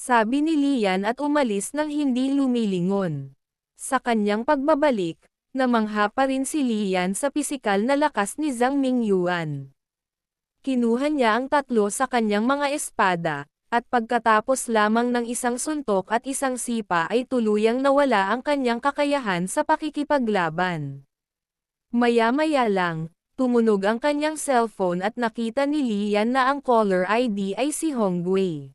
Sabi ni Lian at umalis nang hindi lumilingon. Sa kanyang pagbabalik, namangha pa rin si Lian sa pisikal na lakas ni Zhang Mingyuan. Kinuha niya ang tatlo sa kanyang mga espada, at pagkatapos lamang ng isang suntok at isang sipa ay tuluyang nawala ang kanyang kakayahan sa pakikipaglaban. Maya-maya lang, tumunog ang kanyang cellphone at nakita ni Lian na ang caller ID ay si Hongwei.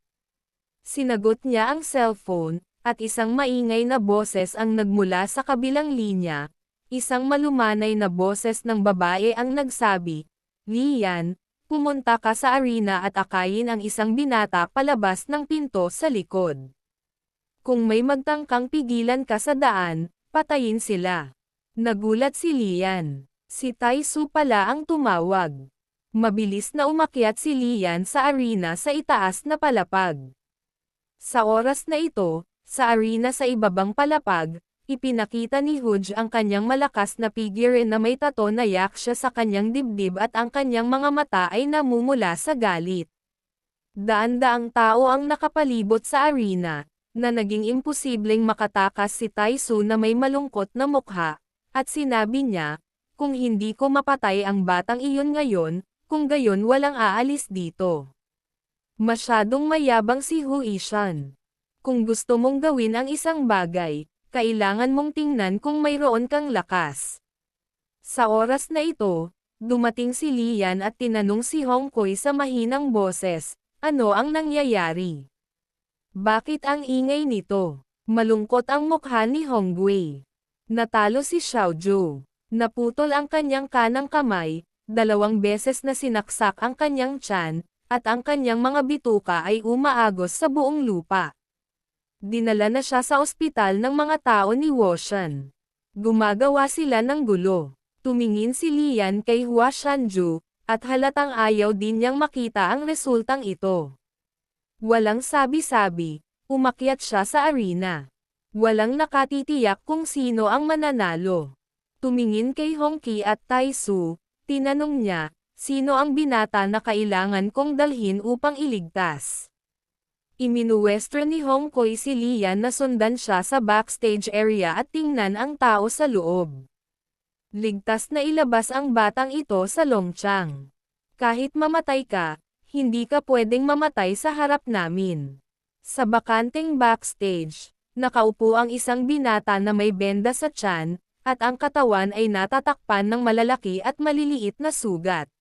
Sinagot niya ang cellphone, at isang maingay na boses ang nagmula sa kabilang linya. Isang malumanay na boses ng babae ang nagsabi, "Lian, pumunta ka sa arena at akayin ang isang binata palabas ng pinto sa likod. Kung may magtangkang pigilan ka sa daan, patayin sila." Nagulat si Lian. Si Taisu pala ang tumawag. Mabilis na umakyat si Lian sa arena sa itaas na palapag. Sa oras na ito, sa arena sa ibabang palapag, ipinakita ni Huj ang kanyang malakas na figure na may tato na yaksha sa kanyang dibdib at ang kanyang mga mata ay namumula sa galit. Daan-daang tao ang nakapalibot sa arena, na naging imposibleng makatakas si Taisu na may malungkot na mukha, at sinabi niya, "Kung hindi ko mapatay ang batang iyon ngayon, kung gayon walang aalis dito." Masyadong mayabang si Hu Ishan. Kung gusto mong gawin ang isang bagay, kailangan mong tingnan kung mayroon kang lakas. Sa oras na ito, dumating si Lian at tinanong si Hongkoi sa mahinang boses, "Ano ang nangyayari? Bakit ang ingay nito?" Malungkot ang mukha ni Hongwei. Natalo si Xiaozhou. Naputol ang kanyang kanang kamay, 2 beses na sinaksak ang kanyang tiyan, at ang kanyang mga bituka ay umaagos sa buong lupa. Dinala na siya sa ospital ng mga tao ni Woshan. Gumagawa sila ng gulo. Tumingin si Lian kay Hua Shanju, at halatang ayaw din niyang makita ang resultang ito. Walang sabi-sabi, umakyat siya sa arena. Walang nakatitiyak kung sino ang mananalo. Tumingin kay Hongqi at Taisu, tinanong niya, "Sino ang binata na kailangan kong dalhin upang iligtas?" Iminuwestro ni Hongkoi si Lian na sundan siya sa backstage area at tingnan ang tao sa loob. Ligtas na ilabas ang batang ito sa Longchang. "Kahit mamatay ka, hindi ka pwedeng mamatay sa harap namin." Sa bakanteng backstage, nakaupo ang isang binata na may benda sa tiyan, at ang katawan ay natatakpan ng malalaki at maliliit na sugat.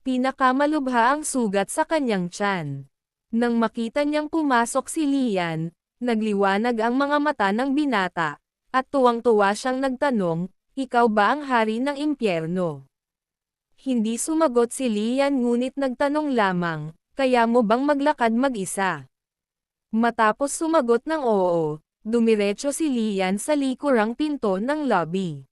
Pinakamalubha ang sugat sa kanyang tiyan. Nang makita niyang pumasok si Lian, nagliwanag ang mga mata ng binata, at tuwang-tuwa siyang nagtanong, "Ikaw ba ang hari ng impyerno?" Hindi sumagot si Lian ngunit nagtanong lamang, "Kaya mo bang maglakad mag-isa?" Matapos sumagot ng oo, dumiretso si Lian sa likurang pinto ng lobby.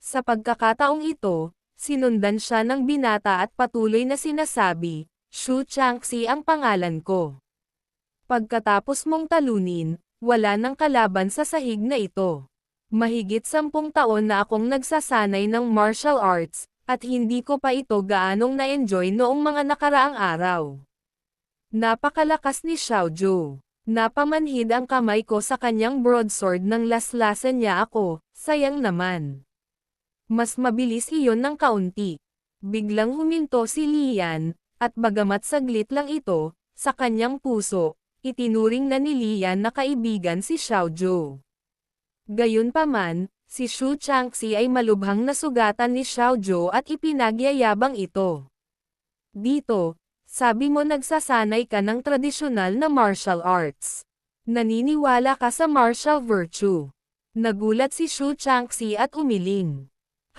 Sa pagkakataong ito, sinundan siya ng binata at patuloy na sinasabi, "Shu Changxi ang pangalan ko. Pagkatapos mong talunin, wala nang kalaban sa sahig na ito. Mahigit 10 taon na akong nagsasanay ng martial arts, at hindi ko pa ito gaanong na-enjoy noong mga nakaraang araw." Napakalakas ni Xiaozhou. Napamanhid ang kamay ko sa kanyang broadsword nang laslasan niya ako, sayang naman. Mas mabilis iyon ng kaunti. Biglang huminto si Lian, at bagamat saglit lang ito, sa kanyang puso, itinuring na ni Lian na kaibigan si Xiaozhou. Gayunpaman, si Shu Changxi ay malubhang nasugatan ni Xiaozhou at ipinagyayabang ito. "Dito, sabi mo nagsasanay ka ng tradisyonal na martial arts. Naniniwala ka sa martial virtue." Nagulat si Shu Changxi at umiling.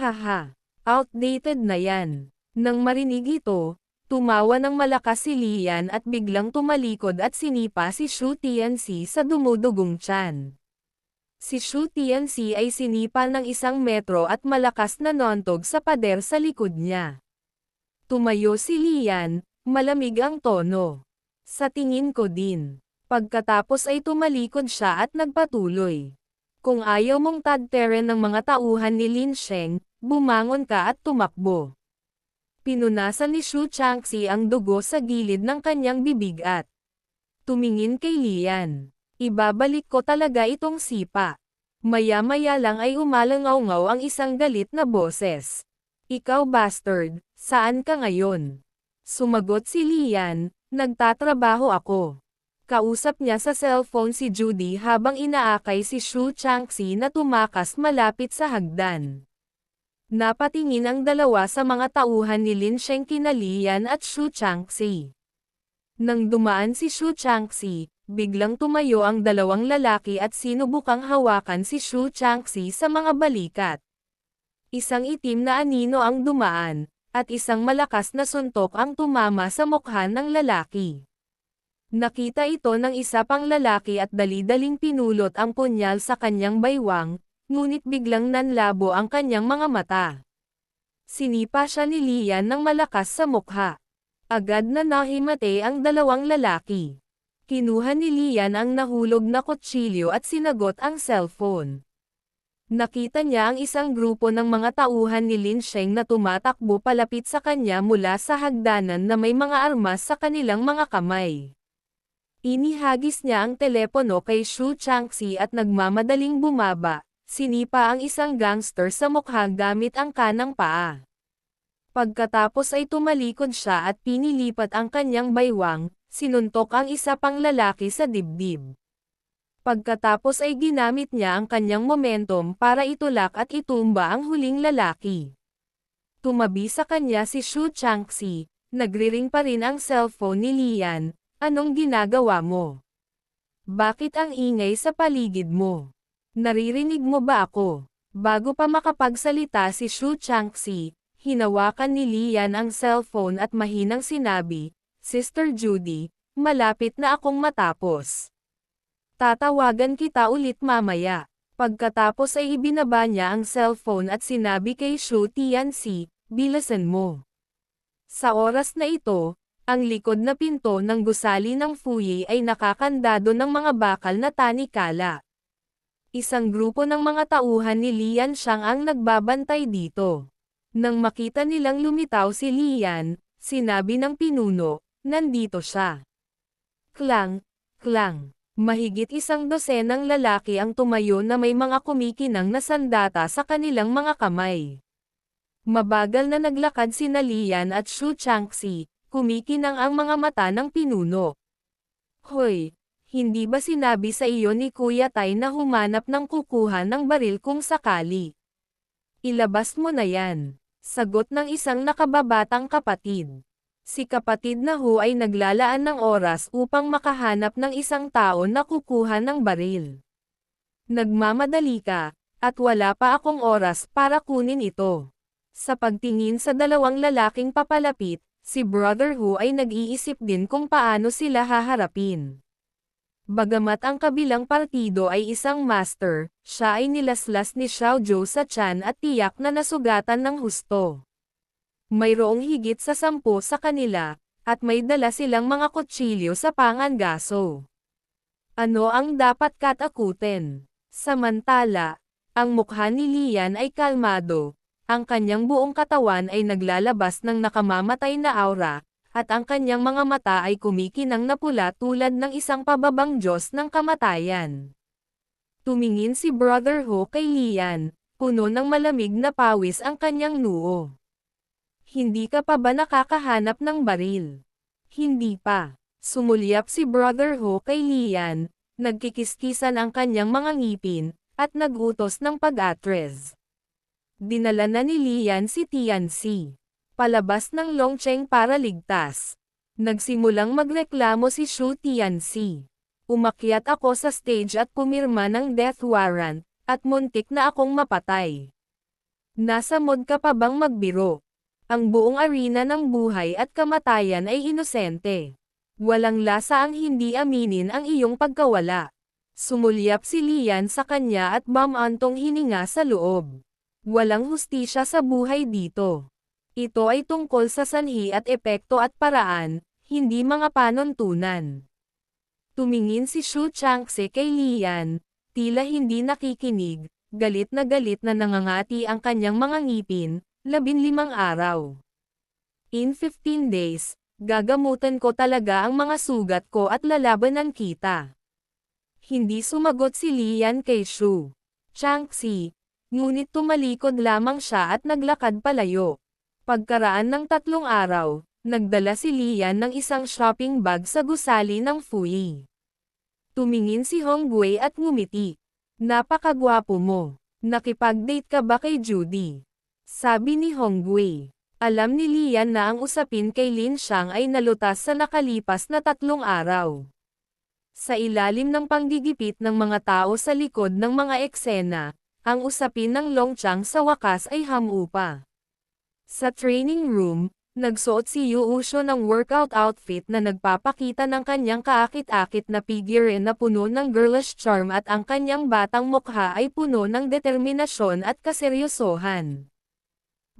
"Haha, outdated na yan." Nang marinig ito, tumawa ng malakas si Lian at biglang tumalikod at sinipa si Shu Tianxi sa dumudugong tiyan. Si Shu Tianxi ay sinipa ng 1 metro at malakas na nontog sa pader sa likod niya. Tumayo si Lian, malamig ang tono. "Sa tingin ko din." Pagkatapos ay tumalikod siya at nagpatuloy. "Kung ayaw mong tadteren ng mga tauhan ni Lin Sheng, bumangon ka at tumakbo." Pinunasan ni Shu Changxi ang dugo sa gilid ng kanyang bibig at Tumingin kay Lian. Ibabalik ko talaga itong sipa. Maya-maya lang ay umalangaw-ngaw ang isang galit na boses. Ikaw bastard, saan ka ngayon? Sumagot si Lian, nagtatrabaho ako. Kausap niya sa cellphone si Judy habang inaakay si Shu Changxi na tumakas malapit sa hagdan. Napatingin ang dalawa sa mga tauhan ni Lin Sheng kina Lian at Shu Changxi. Nang dumaan si Shu Changxi, biglang tumayo ang dalawang lalaki at sinubukang hawakan si Shu Changxi sa mga balikat. Isang itim na anino ang dumaan, at isang malakas na suntok ang tumama sa mukha ng lalaki. Nakita ito ng isa pang lalaki at dali-daling pinulot ang punyal sa kanyang baywang, ngunit biglang nanlabo ang kanyang mga mata. Sinipa siya ni Lian ng malakas sa mukha. Agad na nahimatay ang dalawang lalaki. Kinuha ni Lian ang nahulog na kutsilyo at sinagot ang cellphone. Nakita niya ang isang grupo ng mga tauhan ni Lin Sheng na tumatakbo palapit sa kanya mula sa hagdanan na may mga armas sa kanilang mga kamay. Inihagis niya ang telepono kay Shu Changxi at nagmamadaling bumaba, sinipa ang isang gangster sa mukha gamit ang kanang paa. Pagkatapos ay tumalikod siya at pinilipat ang kanyang baywang, sinuntok ang isa pang lalaki sa dibdib. Pagkatapos ay ginamit niya ang kanyang momentum para itulak at itumba ang huling lalaki. Tumabi sa kanya si Shu Changxi, nagriring pa rin ang cellphone ni Lian. Anong ginagawa mo? Bakit ang ingay sa paligid mo? Naririnig mo ba ako? Bago pa makapagsalita si Shu Changxi, hinawakan ni Lian ang cellphone at mahinang sinabi, Sister Judy, malapit na akong matapos. Tatawagan kita ulit mamaya. Pagkatapos ay ibinaba niya ang cellphone at sinabi kay Shu Tianxi, bilisan mo. Sa oras na ito, ang likod na pinto ng gusali ng Fuyi ay nakakandado ng mga bakal na tanikala. Isang grupo ng mga tauhan ni Lian Shang ang nagbabantay dito. Nang makita nilang lumitaw si Lian, sinabi ng pinuno, nandito siya. Klang, klang. Mahigit isang dosenang lalaki ang tumayo na may mga kumikinang na sandata sa kanilang mga kamay. Mabagal na naglakad sina Lian at Shu Changxi. Kumikinang ang mga mata ng pinuno. Hoy, hindi ba sinabi sa iyo ni Kuya Tai na humanap ng kukuha ng baril kung sakali? Ilabas mo na yan. Sagot ng isang nakababatang kapatid. Si kapatid na Hu ay naglalaan ng oras upang makahanap ng isang tao na kukuha ng baril. Nagmamadali ka, at wala pa akong oras para kunin ito. Sa pagtingin sa dalawang lalaking papalapit, si Brother Hu ay nag-iisip din kung paano sila haharapin. Bagamat ang kabilang partido ay isang master, siya ay nilaslas ni Xiao Zhou sa tiyan at tiyak na nasugatan ng husto. Mayroong higit sa 10 sa kanila, at may dala silang mga kutsilyo sa pangangaso. Ano ang dapat katakutin? Samantala, ang mukha ni Lian ay kalmado. Ang kanyang buong katawan ay naglalabas ng nakamamatay na aura, at ang kanyang mga mata ay kumikinang na pula tulad ng isang pababang Diyos ng kamatayan. Tumingin si Brother Hu kay Lian, puno ng malamig na pawis ang kanyang noo. Hindi ka pa ba nakakahanap ng baril? Hindi pa. Sumulyap si Brother Hu kay Lian, nagkikiskisan ang kanyang mga ngipin, at nagutos ng pag-atres. Dinala na ni Lian si Tianxi palabas ng Longcheng para ligtas. Nagsimulang magreklamo si Shu Tianxi. Umakyat ako sa stage at pumirma ng death warrant, at muntik na akong mapatay. Nasa mood ka pa bang magbiro? Ang buong arena ng buhay at kamatayan ay inosente. Walang lasa ang hindi aminin ang iyong pagkawala. Sumulyap si Lian sa kanya at bumantong hininga sa loob. Walang hustisya sa buhay dito. Ito ay tungkol sa sanhi at epekto at paraan, hindi mga panuntunan. Tumingin si Shu Changxi kay Lian, tila hindi nakikinig, galit na nangangati ang kanyang mga ngipin, 15 araw. In 15 days, Gagamutan ko talaga ang mga sugat ko at lalabanan kita. Hindi sumagot si Lian kay Shu Changxi, ngunit tumalikod lamang siya at naglakad palayo. Pagkaraan ng 3 araw, nagdala si Lian ng isang shopping bag sa gusali ng Fuyi. Tumingin si Hongwei at ngumiti. Napakagwapo mo. Nakipag-date ka ba kay Judy? Sabi ni Hongwei. Alam ni Lian na ang usapin kay Lin Xiang ay nalutas sa nakalipas na 3 araw. Sa ilalim ng panggigipit ng mga tao sa likod ng mga eksena, ang usapin ng Longchang sa wakas ay hamupa. Sa training room, nagsuot si Yu Usho ng workout outfit na nagpapakita ng kanyang kaakit-akit na figure na puno ng girlish charm at ang kanyang batang mukha ay puno ng determinasyon at kaseryosohan.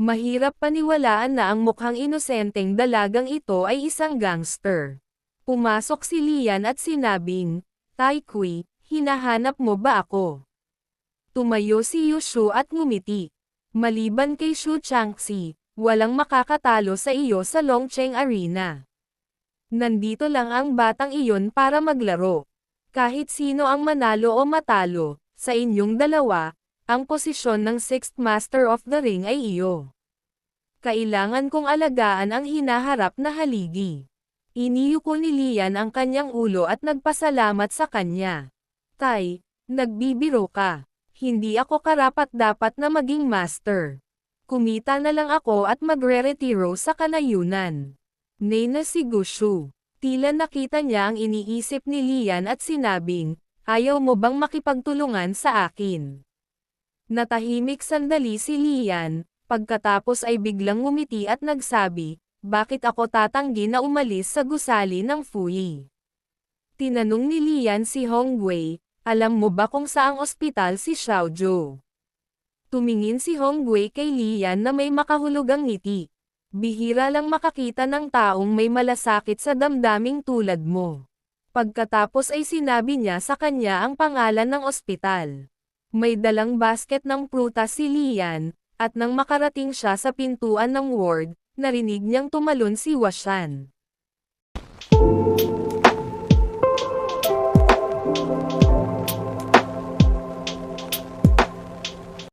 Mahirap paniwalaan na ang mukhang inosenteng dalagang ito ay isang gangster. Pumasok si Lian at sinabing, "Tai Kui, hinahanap mo ba ako?" Tumayo si Yushu at ngumiti. Maliban kay Shu Changxi, walang makakatalo sa iyo sa Longcheng Arena. Nandito lang ang batang iyon para maglaro. Kahit sino ang manalo o matalo, sa inyong dalawa, ang posisyon ng 6th Master of the Ring ay iyo. Kailangan kong alagaan ang hinaharap na haligi. Iniyuko ni Lian ang kanyang ulo at nagpasalamat sa kanya. Tai, nagbibiro ka. Hindi ako karapat-dapat na maging master. Kumita na lang ako at magre-retiro sa kanayunan. Nena si Gushu. Tila nakita niya ang iniisip ni Lian at sinabing, ayaw mo bang makipagtulungan sa akin? Natahimik sandali si Lian, pagkatapos ay biglang ngumiti at nagsabi, bakit ako tatanggi na umalis sa gusali ng Fuyi? Tinanong ni Lian si Hongwei, alam mo ba kung saang ospital si Xiaozhou? Tumingin si Hongwei kay Lian na may makahulugang ngiti. Bihira lang makakita ng taong may malasakit sa damdaming tulad mo. Pagkatapos ay sinabi niya sa kanya ang pangalan ng ospital. May dalang basket ng prutas si Lian, at nang makarating siya sa pintuan ng ward, narinig niyang tumalon si Washan.